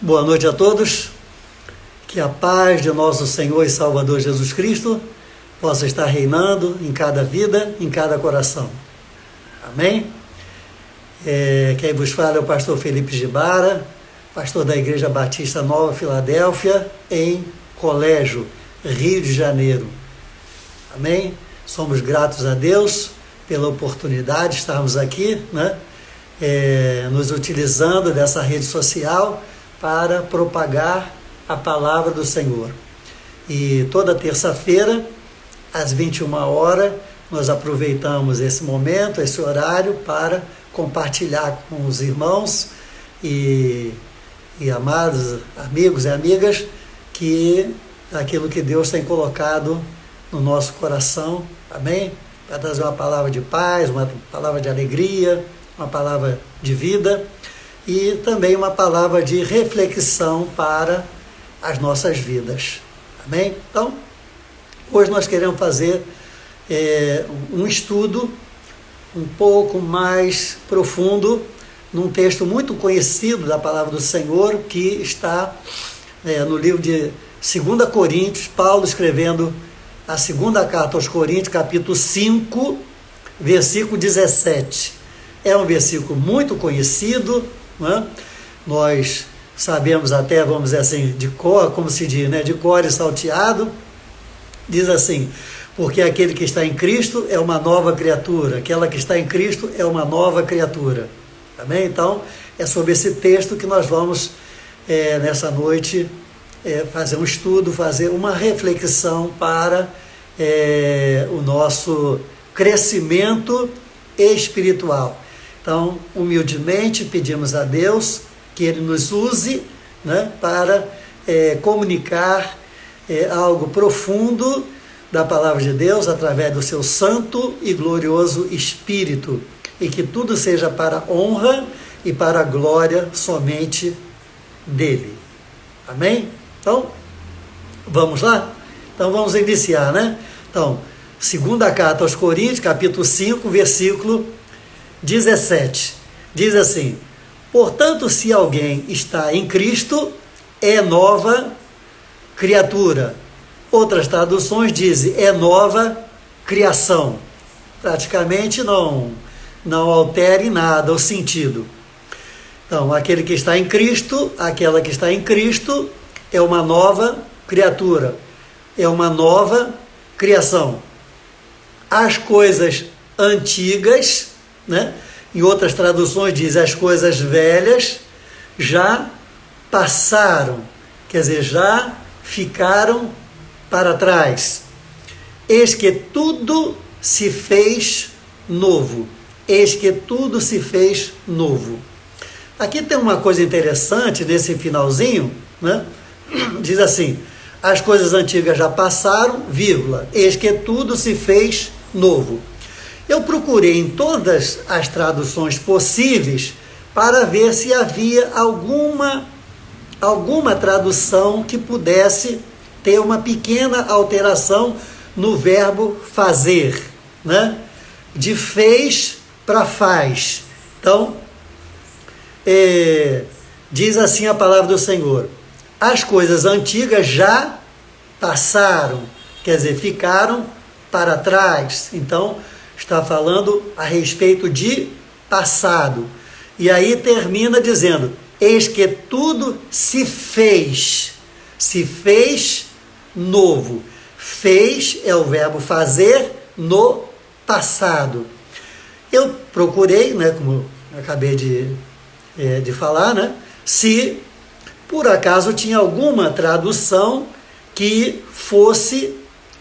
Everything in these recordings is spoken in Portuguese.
Boa noite a todos, que a paz de nosso Senhor e Salvador Jesus Cristo possa estar reinando em cada vida, em cada coração. Amém? Quem vos fala é o pastor Felipe Gibara, pastor da Igreja Batista Nova Filadélfia, em Colégio, Rio de Janeiro. Amém? Somos gratos a Deus pela oportunidade de estarmos aqui, né? Nos utilizando dessa rede social para propagar a palavra do Senhor. E toda terça-feira, às 21 horas, nós aproveitamos esse momento, esse horário, para compartilhar com os irmãos e amados amigos e amigas que aquilo que Deus tem colocado no nosso coração, amém? Para trazer uma palavra de paz, uma palavra de alegria, uma palavra de vida e também uma palavra de reflexão para as nossas vidas, amém? Então, hoje nós queremos fazer um estudo um pouco mais profundo num texto muito conhecido da palavra do Senhor, que está no livro de 2 Coríntios, Paulo escrevendo a segunda carta aos Coríntios, capítulo 5, versículo 17. É um versículo muito conhecido, né? Nós sabemos até, vamos dizer assim, de cor, como se diz, né? De cor e salteado. Diz assim: porque aquele que está em Cristo é uma nova criatura, aquela que está em Cristo é uma nova criatura. Amém? Então, é sobre esse texto que nós vamos, nessa noite, fazer um estudo, fazer uma reflexão para o nosso crescimento espiritual. Então, humildemente pedimos a Deus que Ele nos use, né, para comunicar algo profundo da palavra de Deus através do seu santo e glorioso Espírito, e que tudo seja para a honra e para a glória somente dele. Amém? Então, vamos lá? Então, vamos iniciar, né? Então, segunda carta aos Coríntios, capítulo 5, versículo 17. Diz assim: portanto, se alguém está em Cristo, é nova criatura. Outras traduções dizem, é nova criação. Praticamente não altere nada o sentido. Então, aquele que está em Cristo, aquela que está em Cristo, é uma nova criatura, é uma nova criação. As coisas antigas, né? Em outras traduções diz, as coisas velhas já passaram, quer dizer, já ficaram para trás. Eis que tudo se fez novo. Eis que tudo se fez novo. Aqui tem uma coisa interessante nesse finalzinho, né? Diz assim: as coisas antigas já passaram, vírgula, eis que tudo se fez novo. Eu procurei em todas as traduções possíveis para ver se havia alguma tradução que pudesse ter uma pequena alteração no verbo fazer, né? De fez para faz. Então, diz assim a palavra do Senhor: as coisas antigas já passaram, quer dizer, ficaram para trás. Então, está falando a respeito de passado. E aí termina dizendo, eis que tudo se fez novo. Fez é o verbo fazer no passado. Eu procurei, né, como eu acabei de falar, né, se por acaso tinha alguma tradução que fosse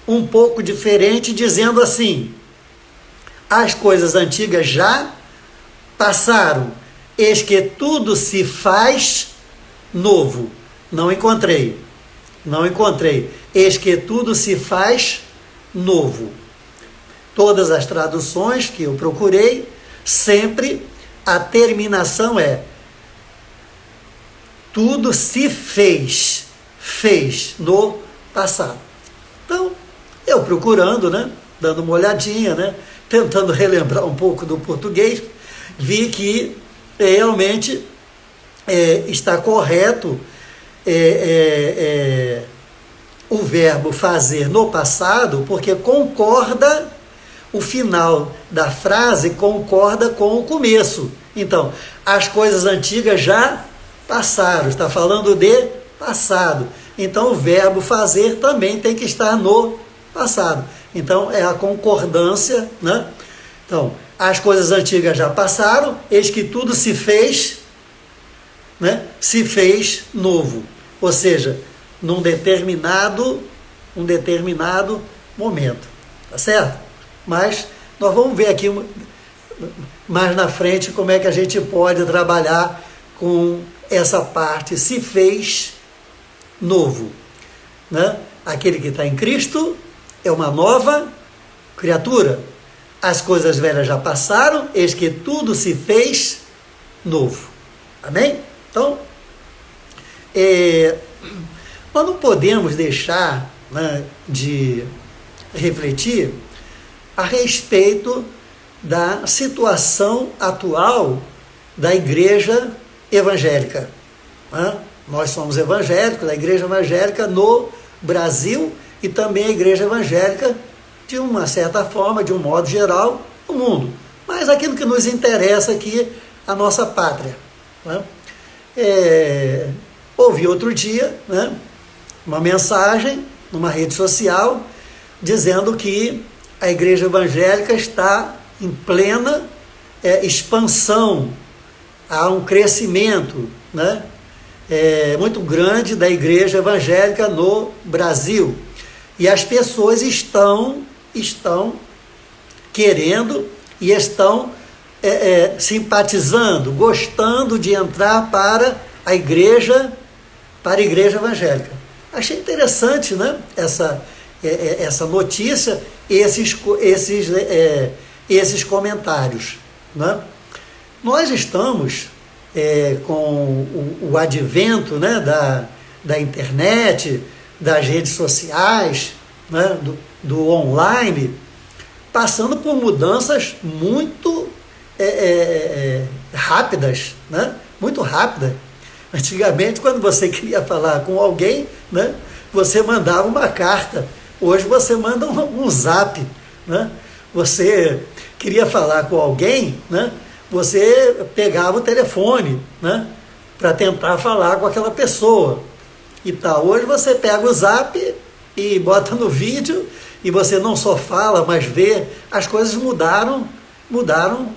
um pouco diferente, dizendo assim: as coisas antigas já passaram, eis que tudo se faz novo. Não encontrei. Eis que tudo se faz novo. Todas as traduções que eu procurei, sempre a terminação é tudo se fez no passado. Então, eu procurando, né, dando uma olhadinha, né, tentando relembrar um pouco do português, vi que realmente está correto o verbo fazer no passado, porque concorda, o final da frase concorda com o começo. Então, as coisas antigas já passaram, está falando de passado. Então, o verbo fazer também tem que estar no passado. Então, é a concordância, né? Então, as coisas antigas já passaram, eis que tudo se fez, né? Se fez novo. Ou seja, num determinado momento. Tá certo? Mas nós vamos ver aqui mais na frente como é que a gente pode trabalhar com essa parte, se fez novo, né? Aquele que está em Cristo é uma nova criatura. As coisas velhas já passaram, eis que tudo se fez novo. Amém? Então, nós não podemos deixar, né, de refletir a respeito da situação atual da igreja evangélica. Né? Nós somos evangélicos, a igreja evangélica no Brasil e também a igreja evangélica, de uma certa forma, de um modo geral, no mundo. Mas aquilo que nos interessa aqui, a nossa pátria. Né? Ouvi outro dia, né, uma mensagem numa rede social dizendo que a igreja evangélica está em plena expansão, há um crescimento, né, muito grande da igreja evangélica no Brasil. E as pessoas estão querendo e estão simpatizando, gostando de entrar para a igreja evangélica. Achei interessante, né, essa notícia, esses comentários. Né? Nós estamos com o advento, né, da internet, das redes sociais, né, do online, passando por mudanças muito rápidas, né? Muito rápidas. Antigamente, quando você queria falar com alguém, né, você mandava uma carta. Hoje você manda um zap. Né? Você queria falar com alguém, né, você pegava o telefone, né, para tentar falar com aquela pessoa. E tal. Hoje você pega o zap e bota no vídeo e você não só fala, mas vê. As coisas mudaram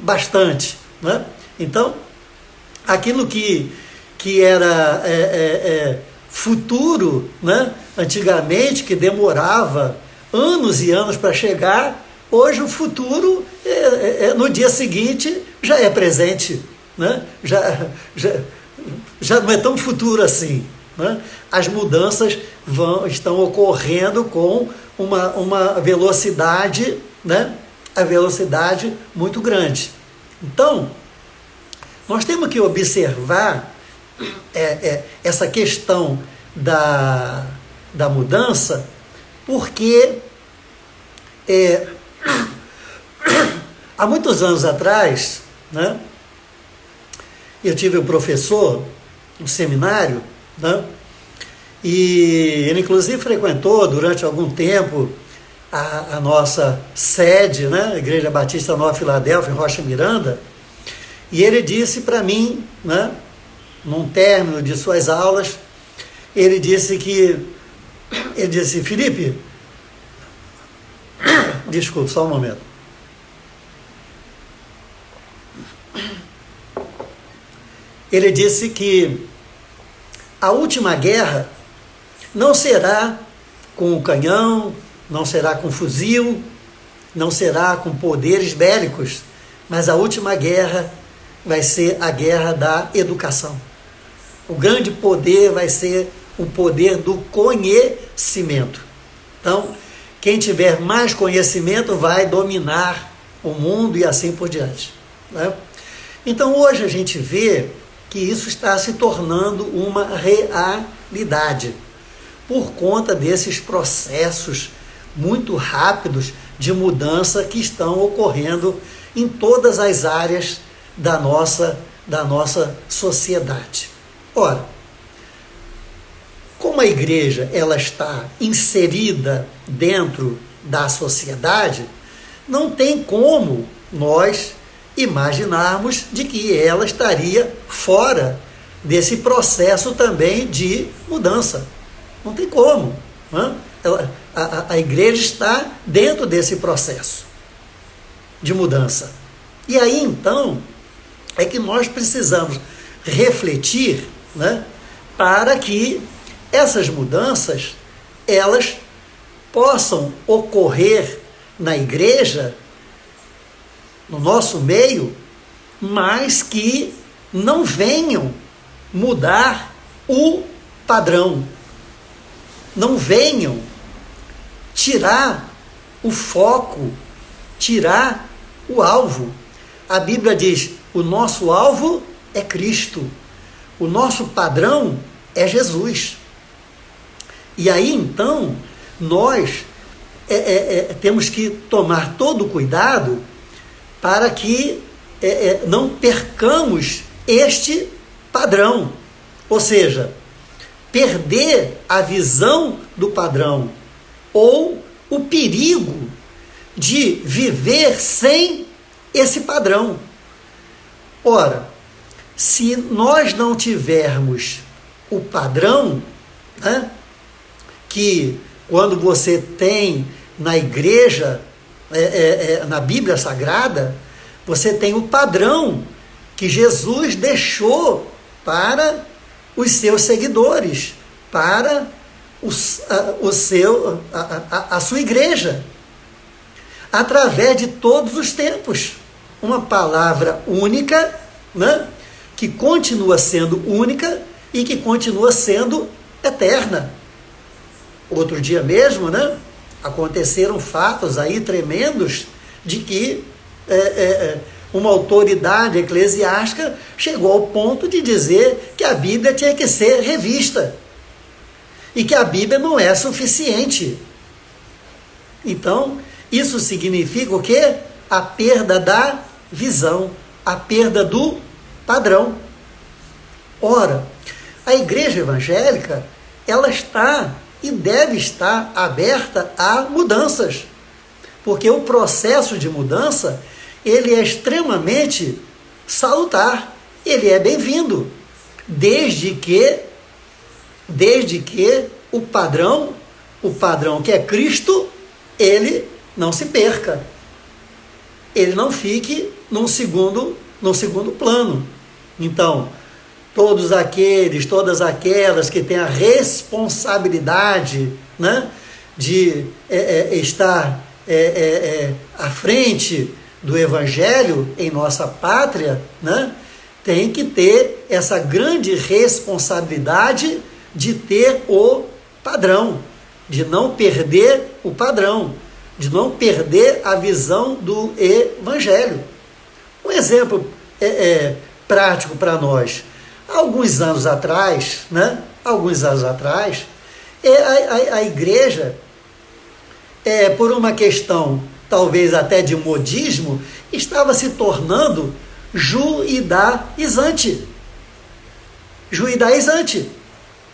bastante. Né? Então, aquilo que era futuro, né, antigamente, que demorava anos e anos para chegar, hoje o futuro, no dia seguinte, já é presente. Né? Já não é tão futuro assim. Né? As mudanças estão ocorrendo com uma velocidade, né? A velocidade muito grande. Então, nós temos que observar essa questão da mudança, porque há muitos anos atrás, né, eu tive um professor no seminário, né, e ele inclusive frequentou durante algum tempo a nossa sede, né, a Igreja Batista Nova Filadélfia, em Rocha Miranda, e ele disse para mim, né, num término de suas aulas, ele disse, Felipe, desculpe, só um momento. Ele disse que a última guerra não será com o canhão, não será com fuzil, não será com poderes bélicos, mas a última guerra vai ser a guerra da educação. O grande poder vai ser o poder do conhecimento. Então, quem tiver mais conhecimento vai dominar o mundo e assim por diante. Né? Então, hoje a gente vê que isso está se tornando uma realidade, por conta desses processos muito rápidos de mudança que estão ocorrendo em todas as áreas da nossa sociedade. Ora, como a igreja ela está inserida dentro da sociedade, não tem como nós imaginarmos de que ela estaria fora desse processo também de mudança. Não tem como. Né? A igreja está dentro desse processo de mudança. E aí, então, é que nós precisamos refletir, né, para que essas mudanças, elas possam ocorrer na igreja, no nosso meio, mas que não venham mudar o padrão, não venham tirar o foco, tirar o alvo. A Bíblia diz, o nosso alvo é Cristo, o nosso padrão é Jesus. E aí, então, nós temos que tomar todo o cuidado para que não percamos este padrão. Ou seja, perder a visão do padrão ou o perigo de viver sem esse padrão. Ora, se nós não tivermos o padrão, né, que quando você tem na igreja, na Bíblia Sagrada, você tem o padrão que Jesus deixou para os seus seguidores, para a sua igreja, através de todos os tempos. Uma palavra única, né, que continua sendo única e que continua sendo eterna. Outro dia mesmo, né, aconteceram fatos aí tremendos de que uma autoridade eclesiástica chegou ao ponto de dizer que a Bíblia tinha que ser revista e que a Bíblia não é suficiente. Então, isso significa o quê? A perda da visão, a perda do padrão. Ora, a igreja evangélica, ela está e deve estar aberta a mudanças, porque o processo de mudança, ele é extremamente salutar, ele é bem-vindo, desde que o padrão que é Cristo, ele não se perca, ele não fique num segundo plano. Então, todas aquelas que têm a responsabilidade, né, de estar à frente do Evangelho em nossa pátria, né, tem que ter essa grande responsabilidade de ter o padrão, de não perder o padrão, de não perder a visão do Evangelho. Um exemplo prático para nós. Alguns anos atrás, a igreja, por uma questão talvez até de modismo, estava se tornando judaizante.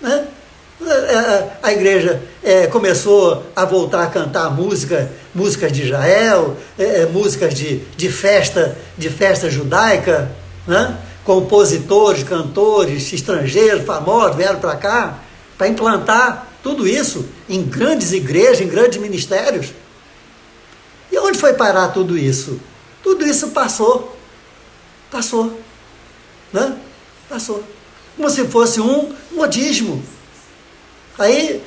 Né? A igreja começou a voltar a cantar músicas de Israel, músicas de festa judaica, né? Compositores, cantores estrangeiros, famosos, vieram para cá para implantar tudo isso em grandes igrejas, em grandes ministérios. E onde foi parar tudo isso? Tudo isso passou, né? Passou, como se fosse um modismo. Aí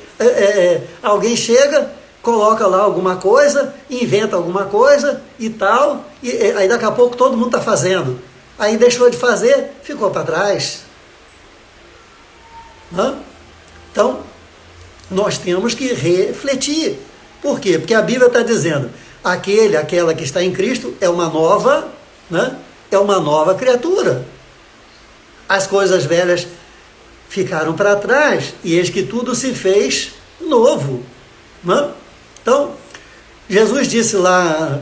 alguém chega, coloca lá alguma coisa, inventa alguma coisa e tal, e aí daqui a pouco todo mundo está fazendo. Aí deixou de fazer, ficou para trás. Não? Então, nós temos que refletir. Por quê? Porque a Bíblia está dizendo, aquela que está em Cristo é uma nova, né? É uma nova criatura. As coisas velhas ficaram para trás e eis que tudo se fez novo. Né? Então, Jesus disse lá,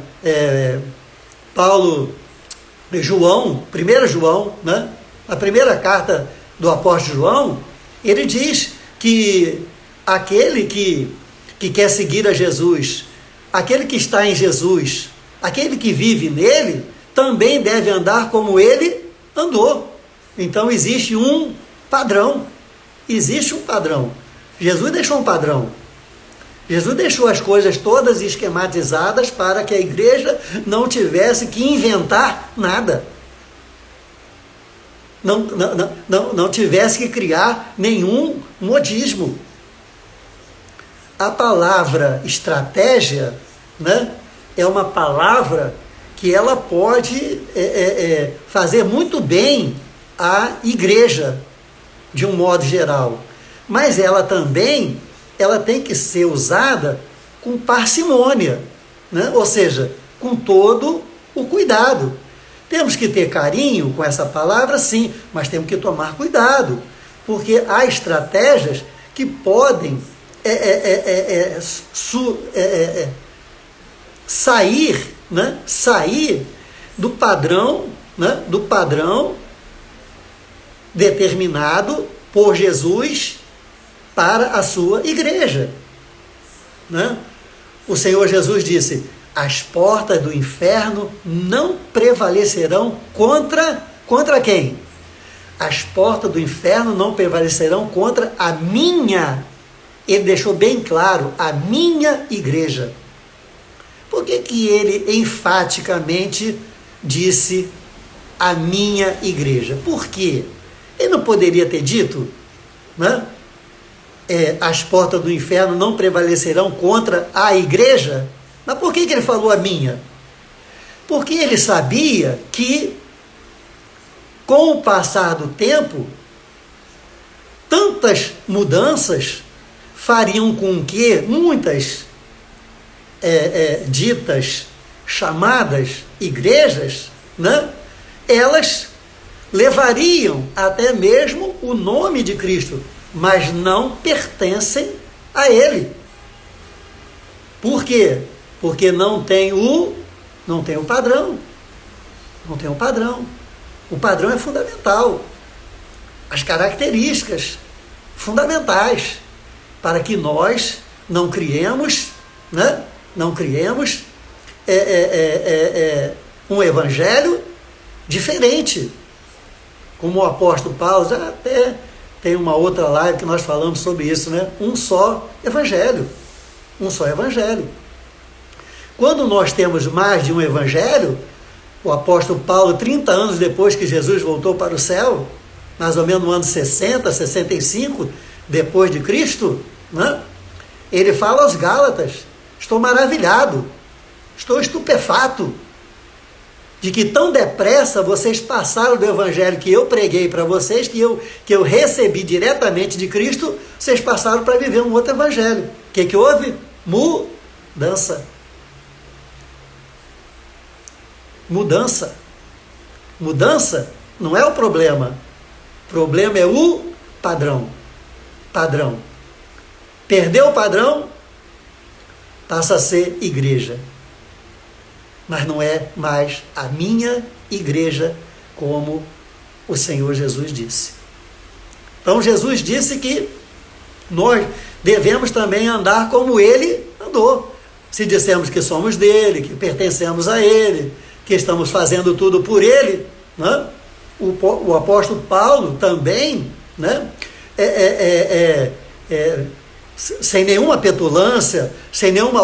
João, 1 João, né? A primeira carta do apóstolo João, ele diz que aquele que quer seguir a Jesus, aquele que está em Jesus, aquele que vive nele, também deve andar como ele andou. Então existe um padrão. Existe um padrão. Jesus deixou um padrão. Jesus deixou as coisas todas esquematizadas para que a igreja não tivesse que inventar nada. Não tivesse que criar nenhum modismo. A palavra estratégia, né, é uma palavra que ela pode fazer muito bem à igreja, de um modo geral. Mas ela também tem que ser usada com parcimônia, né? Ou seja, com todo o cuidado. Temos que ter carinho com essa palavra, sim, mas temos que tomar cuidado, porque há estratégias que podem sair, né? Sair do padrão, né? Do padrão determinado por Jesus para a sua igreja, né? O Senhor Jesus disse: as portas do inferno não prevalecerão contra quem? As portas do inferno não prevalecerão contra a minha, ele deixou bem claro, a minha igreja. Por que ele enfaticamente disse a minha igreja? Por quê? Ele não poderia ter dito, né? As portas do inferno não prevalecerão contra a igreja? Mas por que ele falou a minha? Porque ele sabia que, com o passar do tempo, tantas mudanças fariam com que muitas ditas, chamadas igrejas, né, elas levariam até mesmo o nome de Cristo, mas não pertencem a Ele. Por quê? Porque não tem o padrão. Não tem o padrão. O padrão é fundamental. As características fundamentais para que nós não criemos, né? Não criemos um evangelho diferente. Como o apóstolo Paulo, já até tem uma outra live que nós falamos sobre isso, né? Um só evangelho. Um só evangelho. Quando nós temos mais de um evangelho, o apóstolo Paulo, 30 anos depois que Jesus voltou para o céu, mais ou menos no ano 60, 65, depois de Cristo, né? Ele fala aos Gálatas: estou maravilhado, estou estupefato de que tão depressa vocês passaram do evangelho que eu preguei para vocês, que eu recebi diretamente de Cristo, vocês passaram para viver um outro evangelho. O que houve? Mudança. Mudança. Mudança não é o problema. O problema é o padrão. Padrão. Perdeu o padrão, passa a ser igreja. Mas não é mais a minha igreja, como o Senhor Jesus disse. Então Jesus disse que nós devemos também andar como Ele andou. Se dissemos que somos dele, que pertencemos a Ele, que estamos fazendo tudo por Ele, né? O apóstolo Paulo também, né? Sem nenhuma petulância, sem nenhuma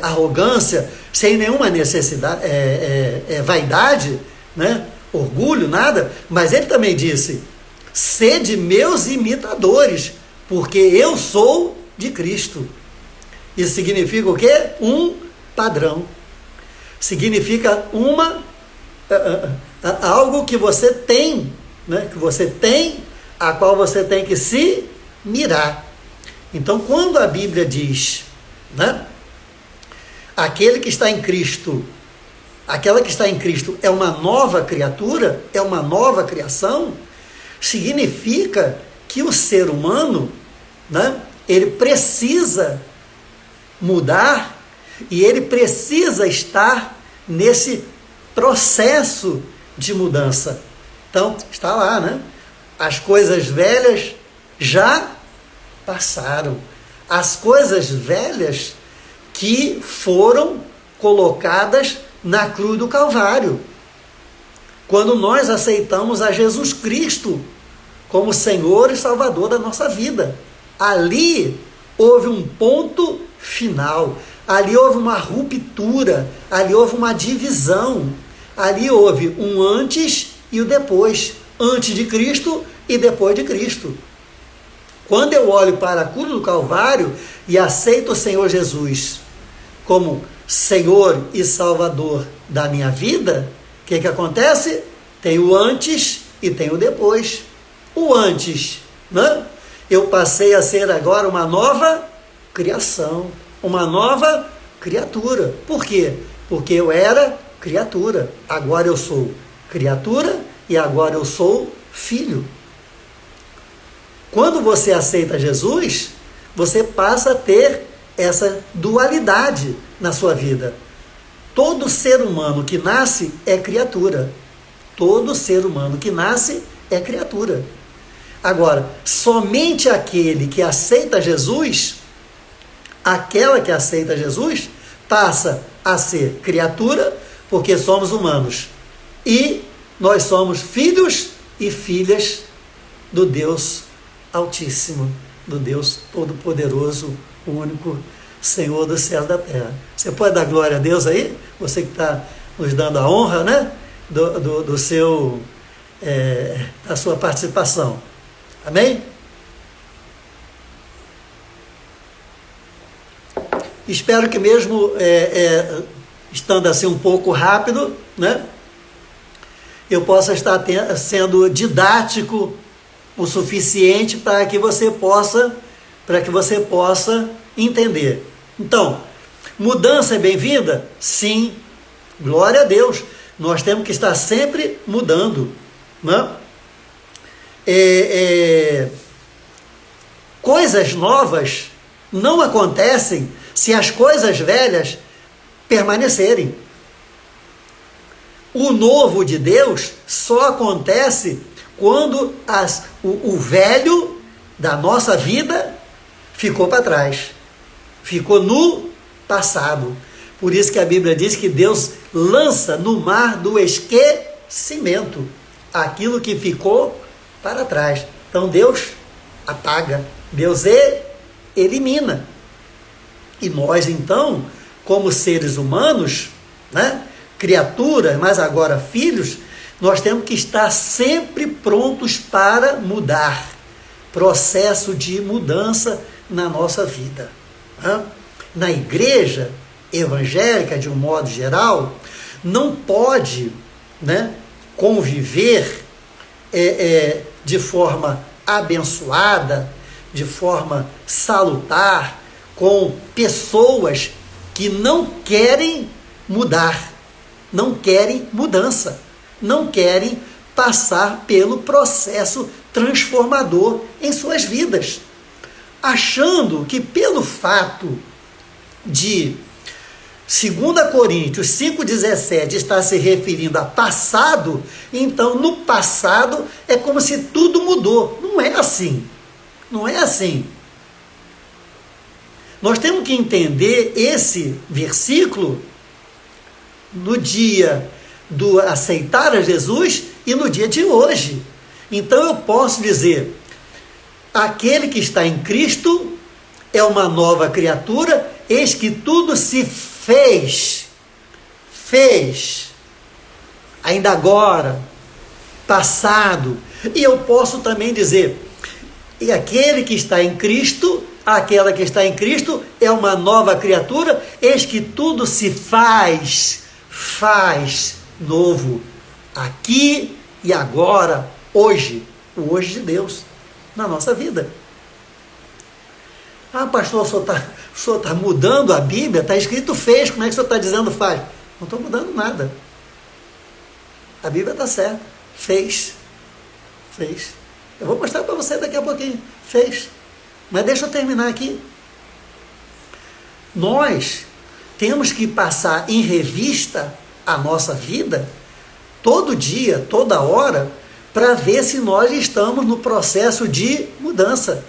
arrogância, sem nenhuma necessidade, vaidade, né? Orgulho, nada, mas ele também disse: sede meus imitadores, porque eu sou de Cristo. Isso significa o quê? Um padrão. Significa algo que você tem, né? Que você tem, a qual você tem que se mirar. Então, quando a Bíblia diz, né, aquele que está em Cristo, aquela que está em Cristo é uma nova criatura, é uma nova criação, significa que o ser humano, né, ele precisa mudar e ele precisa estar nesse processo de mudança. Então, está lá, né? As coisas velhas já passaram. As coisas velhas que foram colocadas na cruz do Calvário. Quando nós aceitamos a Jesus Cristo como Senhor e Salvador da nossa vida. Ali houve um ponto final. Ali houve uma ruptura. Ali houve uma divisão. Ali houve um antes e o depois. Antes de Cristo e depois de Cristo. Quando eu olho para a cruz do Calvário e aceito o Senhor Jesus como Senhor e Salvador da minha vida, o que acontece? Tem o antes e tem o depois. O antes, né? Eu passei a ser agora uma nova criação, uma nova criatura. Por quê? Porque eu era criatura, agora eu sou criatura e agora eu sou filho. Quando você aceita Jesus, você passa a ter essa dualidade na sua vida. Todo ser humano que nasce é criatura. Todo ser humano que nasce é criatura. Agora, somente aquele que aceita Jesus, aquela que aceita Jesus, passa a ser criatura, porque somos humanos. E nós somos filhos e filhas do Deus Altíssimo, do Deus Todo-Poderoso, o único Senhor dos céus e da terra. Você pode dar glória a Deus aí? Você que está nos dando a honra, né? Da sua participação. Amém? Espero que mesmo estando assim um pouco rápido, né? Eu possa estar sendo didático o suficiente para que você possa entender. Então, mudança é bem-vinda? Sim, glória a Deus. Nós temos que estar sempre mudando, né? Coisas novas não acontecem se as coisas velhas permanecerem. O novo de Deus só acontece quando o velho da nossa vida ficou para trás, ficou no passado. Por isso que a Bíblia diz que Deus lança no mar do esquecimento aquilo que ficou para trás. Então Deus apaga, Deus elimina. E nós então, como seres humanos, né, criaturas, mas agora filhos, nós temos que estar sempre prontos para mudar. Processo de mudança na nossa vida. Na igreja evangélica, de um modo geral, não pode, né, conviver de forma abençoada, de forma salutar, com pessoas que não querem mudar, não querem mudança, não querem passar pelo processo transformador em suas vidas, achando que pelo fato de 2 Coríntios 5,17 está se referindo a passado, então no passado é como se tudo mudou. Não é assim. Não é assim. Nós temos que entender esse versículo no dia do aceitar a Jesus e no dia de hoje. Então eu posso dizer, aquele que está em Cristo é uma nova criatura, eis que tudo se fez, ainda agora, passado. E eu posso também dizer, e aquele que está em Cristo, aquela que está em Cristo é uma nova criatura, eis que tudo se faz novo, aqui e agora, hoje, o hoje de Deus, na nossa vida. Ah, pastor, o senhor está mudando a Bíblia? Está escrito fez, como é que o senhor está dizendo faz? Não estou mudando nada. A Bíblia está certa, fez. Eu vou mostrar para você daqui a pouquinho, fez. Mas deixa eu terminar aqui. Nós temos que passar em revista a nossa vida, todo dia, toda hora, para ver se nós estamos no processo de mudança.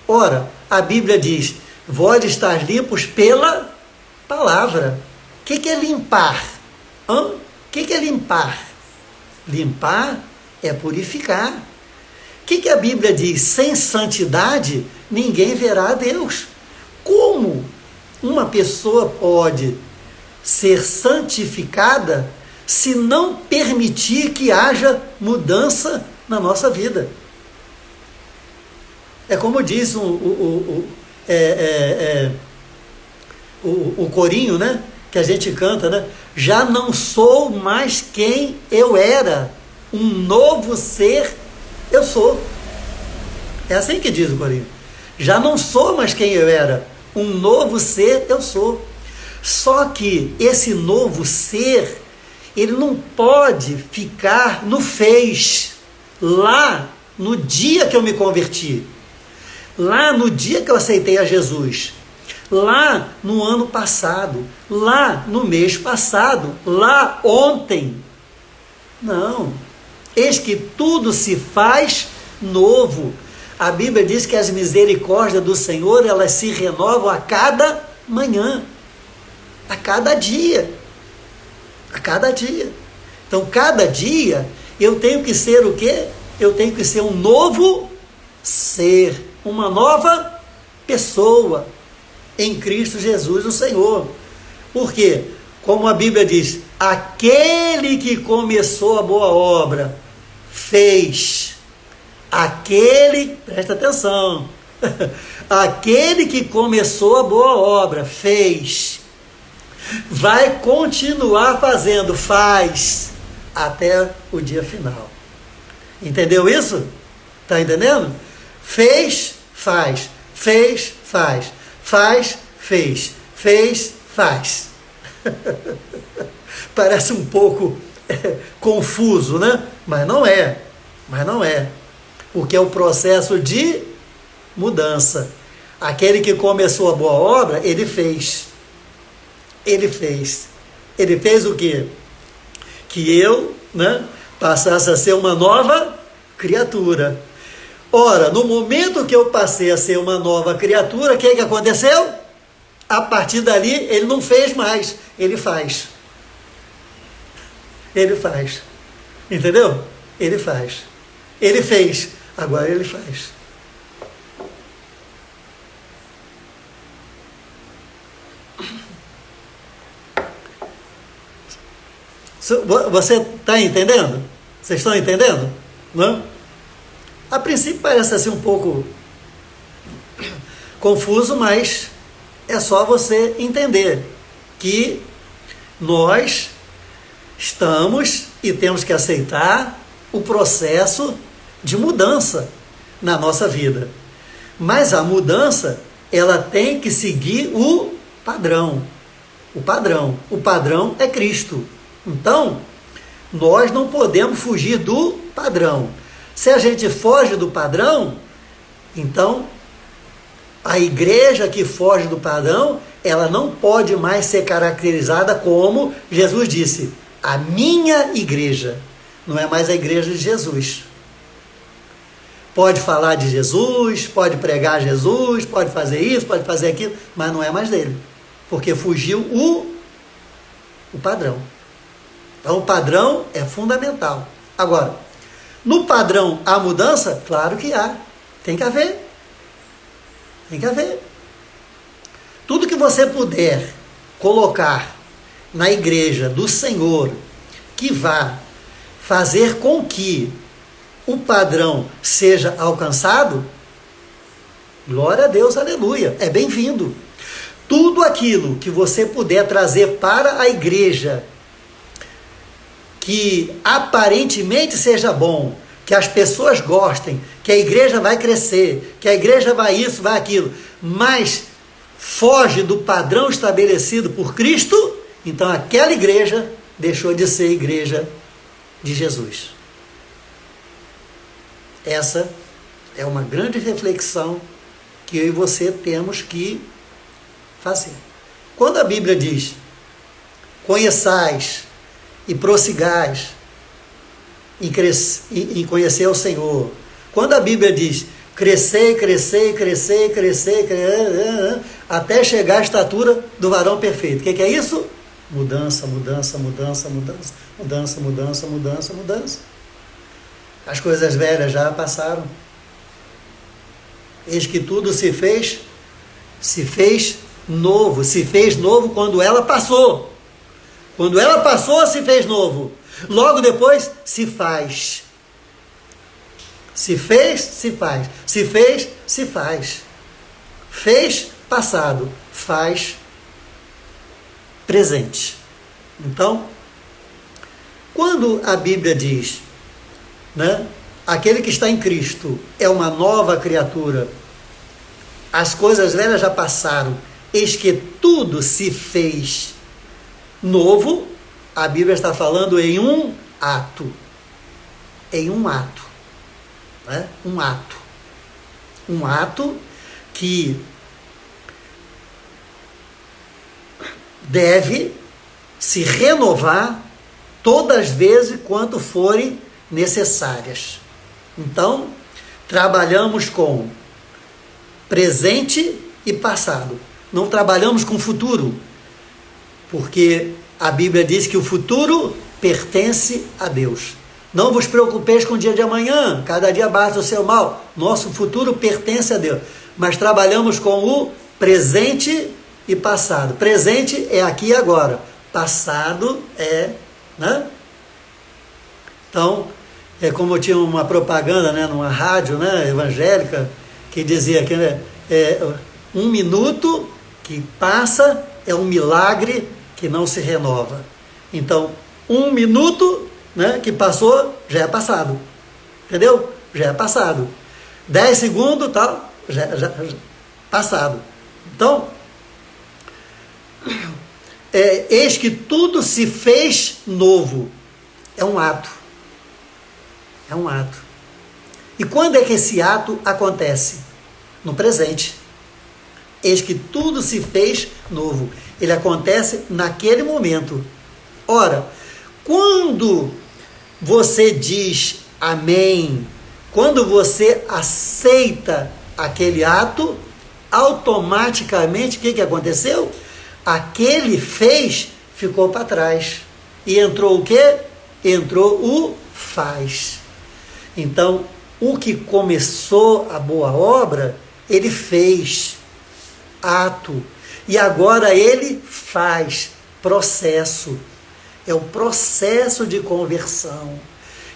Ora, a Bíblia diz, vós estáis limpos pela palavra. O que é limpar? O que é limpar? Limpar é purificar. O que a Bíblia diz? Sem santidade, ninguém verá a Deus. Como uma pessoa pode ser santificada se não permitir que haja mudança na nossa vida? É como diz o corinho, né? Que a gente canta, né? Já não sou mais quem eu era, um novo ser eu sou. É assim que diz o corinho. Já não sou mais quem eu era, um novo ser eu sou. Só que esse novo ser, ele não pode ficar no fez, lá no dia que eu me converti, lá no dia que eu aceitei a Jesus, lá no ano passado, lá no mês passado, lá ontem. Não. Eis que tudo se faz novo. A Bíblia diz que as misericórdias do Senhor, elas se renovam a cada manhã, a cada dia. A cada dia. Então, cada dia, eu tenho que ser o quê? Eu tenho que ser um novo ser, uma nova pessoa em Cristo Jesus, o Senhor. Por quê? Como a Bíblia diz, aquele que começou a boa obra, fez. Presta atenção, aquele que começou a boa obra, fez. Vai continuar fazendo, faz, até o dia final. Entendeu isso? Está entendendo? Fez, faz. Fez, faz. Faz, fez. Fez, faz. Parece um pouco confuso, né? Mas não é. Porque é o processo de mudança. Aquele que começou a boa obra, ele fez. Ele fez o quê? Que eu, né, passasse a ser uma nova criatura. Ora, no momento que eu passei a ser uma nova criatura, o que aconteceu? A partir dali, ele não fez mais, ele faz. Ele faz. Entendeu? Ele faz. Ele fez, agora ele faz. Você está entendendo? Vocês estão entendendo? Não? A princípio parece assim um pouco confuso, mas é só você entender que nós estamos e temos que aceitar o processo de mudança na nossa vida. Mas a mudança, ela tem que seguir o padrão. O padrão é Cristo. Então, nós não podemos fugir do padrão. Se a gente foge do padrão, então a igreja que foge do padrão, ela não pode mais ser caracterizada como Jesus disse, a minha igreja. Não é mais a igreja de Jesus. Pode falar de Jesus, pode pregar Jesus, pode fazer isso, pode fazer aquilo, mas não é mais dele. Porque fugiu o padrão. Então o padrão é fundamental. Agora, no padrão há mudança? Claro que há. Tem que haver. Tudo que você puder colocar na igreja do Senhor que vá fazer com que o padrão seja alcançado, glória a Deus, aleluia, é bem-vindo. Tudo aquilo que você puder trazer para a igreja que aparentemente seja bom, que as pessoas gostem, que a igreja vai crescer, que a igreja vai isso, vai aquilo, mas foge do padrão estabelecido por Cristo, então aquela igreja deixou de ser igreja de Jesus. Essa é uma grande reflexão que eu e você temos que fazer. Quando a Bíblia diz, conheçais e prossigais em conhecer o Senhor. Quando a Bíblia diz crescer, crescer, crescer, crescer, até chegar à estatura do varão perfeito. O que é isso? Mudança, mudança, mudança, mudança, mudança, mudança, mudança, mudança. As coisas velhas já passaram. Eis que tudo se fez novo. Se fez novo quando ela passou. Quando ela passou, se fez novo. Logo depois, se faz. Se fez, se faz. Se fez, se faz. Fez, passado. Faz, presente. Então, quando a Bíblia diz, né, aquele que está em Cristo é uma nova criatura, as coisas velhas já passaram, eis que tudo se fez novo, a Bíblia está falando em um ato. Em um ato. Né? Um ato. Um ato que deve se renovar todas as vezes quanto forem necessárias. Então, trabalhamos com presente e passado. Não trabalhamos com futuro, porque a Bíblia diz que o futuro pertence a Deus. Não vos preocupeis com o dia de amanhã, cada dia basta o seu mal. Nosso futuro pertence a Deus. Mas trabalhamos com o presente e passado. Presente é aqui e agora. Passado é, né? Então, é como tinha uma propaganda, né, numa rádio, né, evangélica, que dizia que, né, um minuto que passa é um milagre que não se renova. Então, um minuto, né, que passou, já é passado. Entendeu? Já é passado. 10 segundos, tal, já passado. Então, eis que tudo se fez novo. É um ato. É um ato. E quando é que esse ato acontece? No presente. Eis que tudo se fez novo. Ele acontece naquele momento. Ora, quando você diz amém, quando você aceita aquele ato, automaticamente o que aconteceu? Aquele fez ficou para trás. E entrou o quê? Entrou o faz. Então, o que começou a boa obra, ele fez ato. E agora ele faz processo. É o processo de conversão.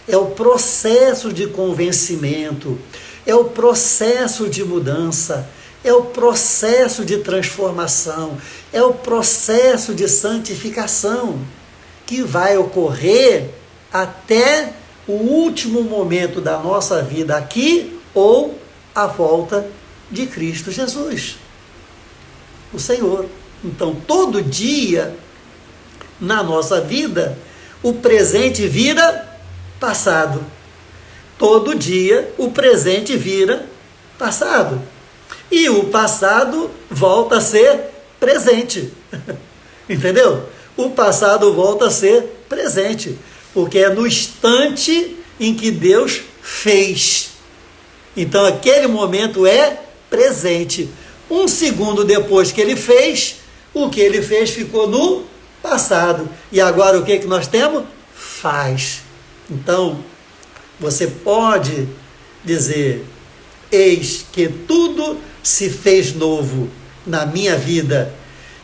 É o processo de convencimento. É o processo de mudança. É o processo de transformação. É o processo de santificação que vai ocorrer até o último momento da nossa vida aqui ou a volta de Cristo Jesus, o Senhor. Então, todo dia na nossa vida, o presente vira passado. Todo dia, o presente vira passado. E o passado volta a ser presente. Entendeu? O passado volta a ser presente. Porque é no instante em que Deus fez. Então, aquele momento é presente. Um segundo depois que ele fez, o que ele fez ficou no passado. E agora o que nós temos? Faz. Então, você pode dizer, eis que tudo se fez novo na minha vida.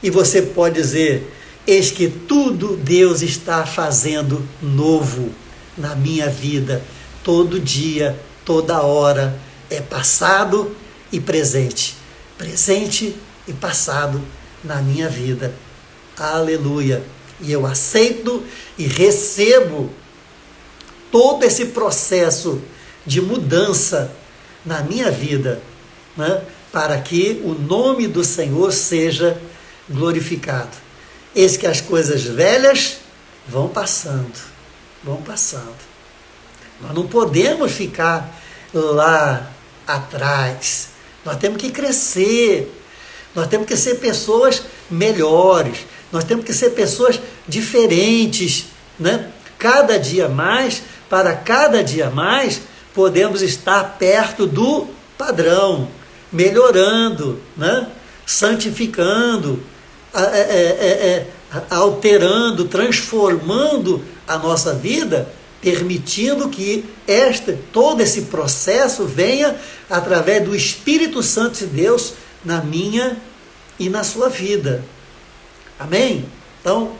E você pode dizer, eis que tudo Deus está fazendo novo na minha vida. Todo dia, toda hora, é passado e presente. Presente e passado na minha vida. Aleluia. E eu aceito e recebo todo esse processo de mudança na minha vida, né, para que o nome do Senhor seja glorificado. Eis que as coisas velhas vão passando. Nós não podemos ficar lá atrás. Nós temos que crescer. Nós temos que ser pessoas melhores. Nós temos que ser pessoas diferentes, né? Cada dia mais para cada dia mais podemos estar perto do padrão, melhorando, né? Santificando, alterando, transformando a nossa vida, permitindo que todo esse processo venha através do Espírito Santo de Deus na minha e na sua vida. Amém? Então,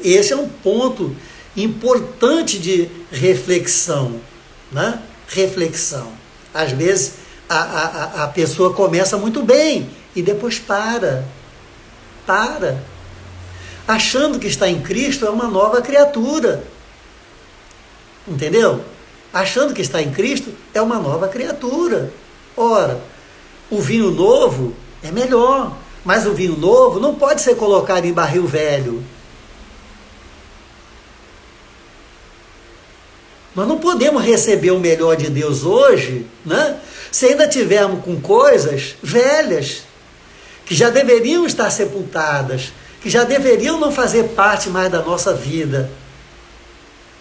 esse é um ponto importante de reflexão, né? Reflexão. Às vezes a pessoa começa muito bem e depois para, achando que está em Cristo é uma nova criatura. Entendeu? Achando que está em Cristo é uma nova criatura. Ora, o vinho novo é melhor, mas o vinho novo não pode ser colocado em barril velho. Nós não podemos receber o melhor de Deus hoje, né? Se ainda tivermos com coisas velhas, que já deveriam estar sepultadas, que já deveriam não fazer parte mais da nossa vida.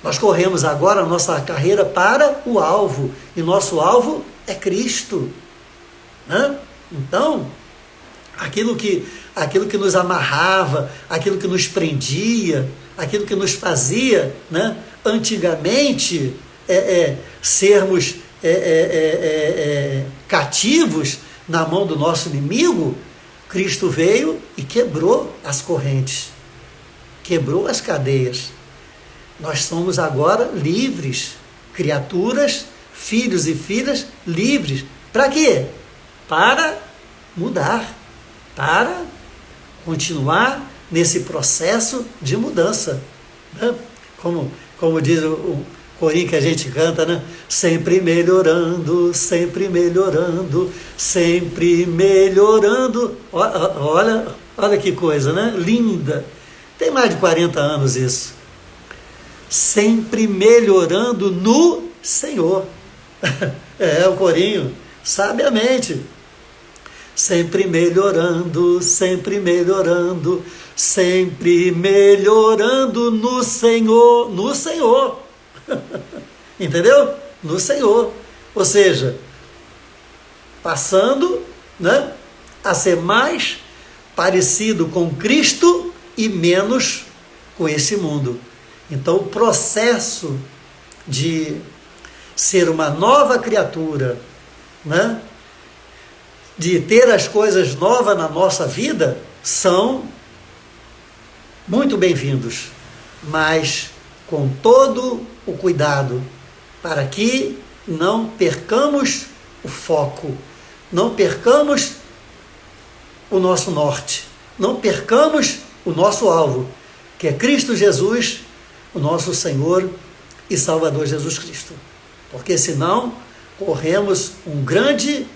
Nós corremos agora a nossa carreira para o alvo, e nosso alvo é Cristo, né? Então, aquilo que nos amarrava, aquilo que nos prendia, aquilo que nos fazia, né, antigamente sermos cativos na mão do nosso inimigo, Cristo veio e quebrou as correntes, quebrou as cadeias. Nós somos agora livres, criaturas, filhos e filhas livres. Para quê? Para mudar, para continuar nesse processo de mudança, né? Como diz o corinho que a gente canta, né? Sempre melhorando, sempre melhorando, sempre melhorando. Olha que coisa, né? Linda. Tem mais de 40 anos isso. Sempre melhorando no Senhor. O corinho, sabiamente. Sempre melhorando, sempre melhorando, sempre melhorando no Senhor, no Senhor. Entendeu? No Senhor. Ou seja, passando, né, a ser mais parecido com Cristo e menos com esse mundo. Então, o processo de ser uma nova criatura, né, de ter as coisas novas na nossa vida, são muito bem-vindos, mas com todo o cuidado, para que não percamos o foco, não percamos o nosso norte, não percamos o nosso alvo, que é Cristo Jesus, o nosso Senhor e Salvador Jesus Cristo. Porque senão corremos um grande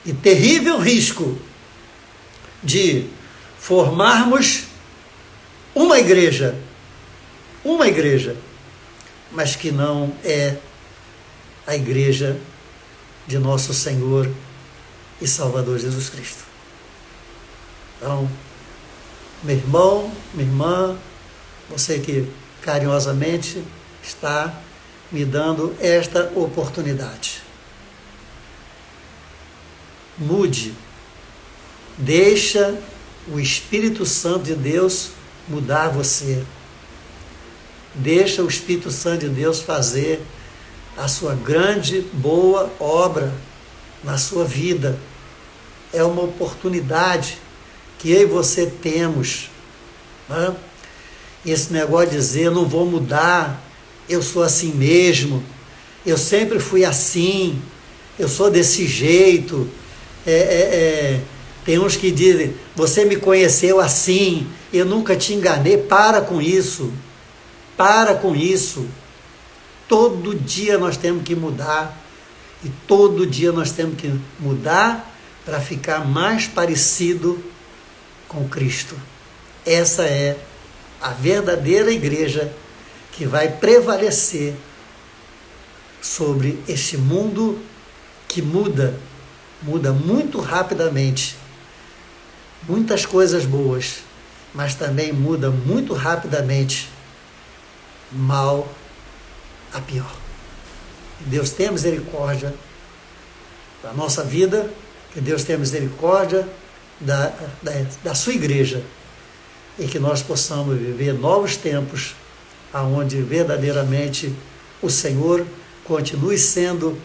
e terrível risco de formarmos uma igreja, mas que não é a igreja de nosso Senhor e Salvador Jesus Cristo. Então, meu irmão, minha irmã, você que carinhosamente está me dando esta oportunidade. Mude, deixa o Espírito Santo de Deus mudar você. Deixa o Espírito Santo de Deus fazer a sua grande, boa obra na sua vida. É uma oportunidade que eu e você temos, né? Esse negócio de dizer, eu não vou mudar, eu sou assim mesmo, eu sempre fui assim, eu sou desse jeito. Tem uns que dizem, você me conheceu assim, eu nunca te enganei. Para com isso, todo dia nós temos que mudar, e todo dia nós temos que mudar para ficar mais parecido com Cristo. Essa é a verdadeira igreja que vai prevalecer sobre este mundo que muda muito rapidamente. Muitas coisas boas, mas também muda muito rapidamente mal a pior. Que Deus tenha misericórdia da nossa vida, que Deus tenha misericórdia da sua igreja, e que nós possamos viver novos tempos, onde verdadeiramente o Senhor continue sendo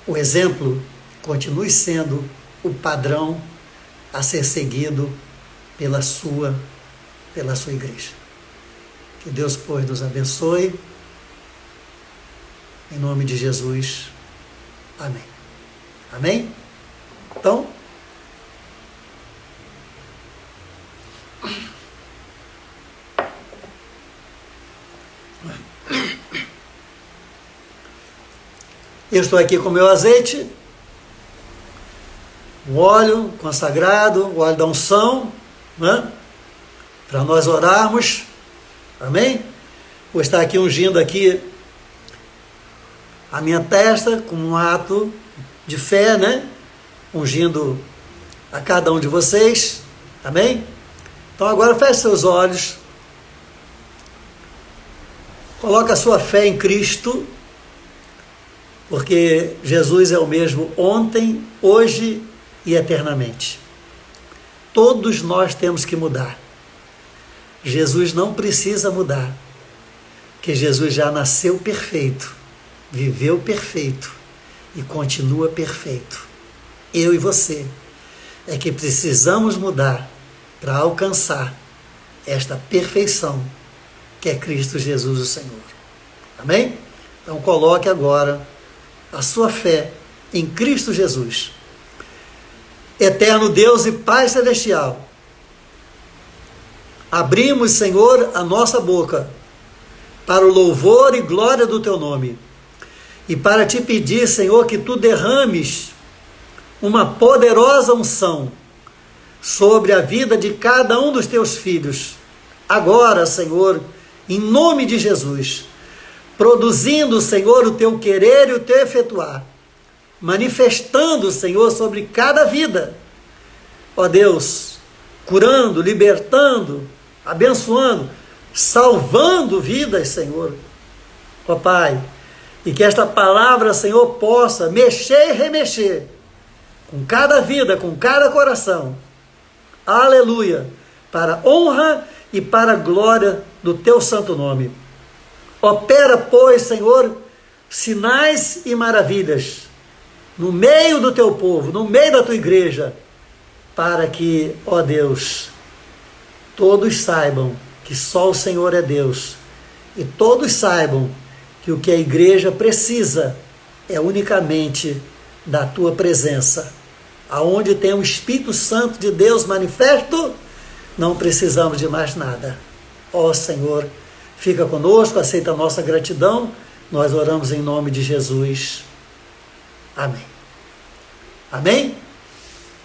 o exemplo, continue sendo o padrão a ser seguido pela sua igreja. Que Deus, pois, nos abençoe. Em nome de Jesus. Amém. Amém? Então, eu estou aqui com o meu azeite, o óleo consagrado, o óleo da unção, né? Para nós orarmos. Amém? Vou estar aqui ungindo aqui a minha testa com um ato de fé, né? Ungindo a cada um de vocês. Amém? Então agora feche seus olhos. Coloque a sua fé em Cristo, porque Jesus é o mesmo ontem, hoje e eternamente. Todos nós temos que mudar. Jesus não precisa mudar, porque Jesus já nasceu perfeito, viveu perfeito e continua perfeito. Eu e você é que precisamos mudar para alcançar esta perfeição que é Cristo Jesus o Senhor. Amém? Então coloque agora a sua fé em Cristo Jesus. Eterno Deus e Pai Celestial, abrimos, Senhor, a nossa boca para o louvor e glória do Teu nome e para Te pedir, Senhor, que Tu derrames uma poderosa unção sobre a vida de cada um dos Teus filhos. Agora, Senhor, em nome de Jesus, produzindo, Senhor, o Teu querer e o Teu efetuar, manifestando, Senhor, sobre cada vida, ó Deus, curando, libertando, abençoando, salvando vidas, Senhor, ó Pai, e que esta palavra, Senhor, possa mexer e remexer com cada vida, com cada coração, aleluia, para honra e para a glória do Teu santo nome. Opera, pois, Senhor, sinais e maravilhas no meio do Teu povo, no meio da Tua igreja, para que, ó Deus, todos saibam que só o Senhor é Deus, e todos saibam que o que a igreja precisa é unicamente da Tua presença. Aonde tem o Espírito Santo de Deus manifesto, não precisamos de mais nada. Ó Senhor, fica conosco, aceita a nossa gratidão, nós oramos em nome de Jesus. Amém. Amém?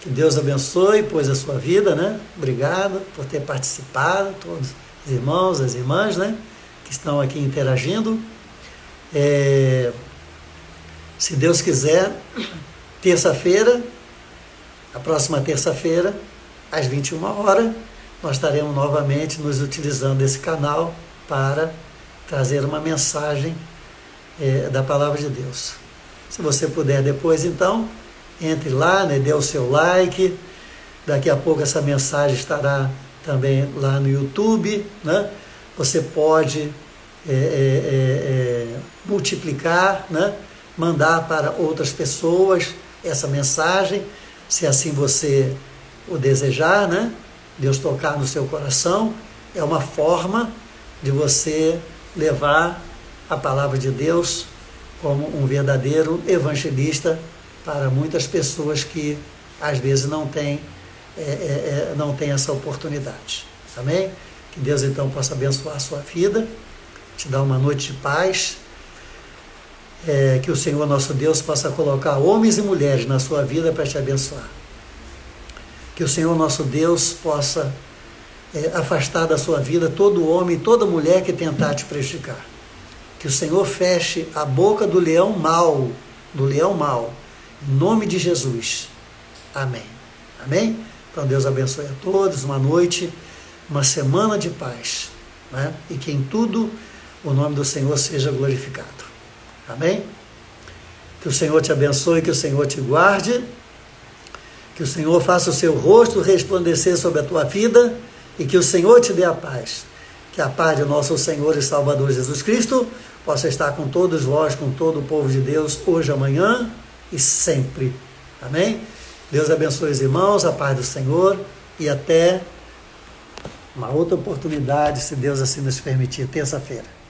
Que Deus abençoe, pois a sua vida, né? Obrigado por ter participado, todos os irmãos, as irmãs, né? Que estão aqui interagindo. Se Deus quiser, terça-feira, a próxima terça-feira, às 21 horas, nós estaremos novamente nos utilizando desse canal para trazer uma mensagem da Palavra de Deus. Se você puder depois, então, entre lá, né, dê o seu like. Daqui a pouco essa mensagem estará também lá no YouTube, né? Você pode multiplicar, né? Mandar para outras pessoas essa mensagem, se assim você o desejar, né? Deus tocar no seu coração, é uma forma de você levar a palavra de Deus como um verdadeiro evangelista para muitas pessoas que às vezes não têm essa oportunidade. Amém? Que Deus então possa abençoar a sua vida, te dar uma noite de paz, que o Senhor nosso Deus possa colocar homens e mulheres na sua vida para te abençoar. Que o Senhor nosso Deus possa afastar da sua vida todo homem e toda mulher que tentar te prejudicar. Que o Senhor feche a boca do leão mau, em nome de Jesus. Amém. Amém? Então Deus abençoe a todos, uma noite, uma semana de paz, né? E que em tudo o nome do Senhor seja glorificado. Amém? Que o Senhor te abençoe, que o Senhor te guarde, que o Senhor faça o seu rosto resplandecer sobre a tua vida e que o Senhor te dê a paz. Que a paz de nosso Senhor e Salvador Jesus Cristo possa estar com todos vós, com todo o povo de Deus, hoje, amanhã e sempre. Amém? Deus abençoe os irmãos, a paz do Senhor e até uma outra oportunidade, se Deus assim nos permitir, terça-feira.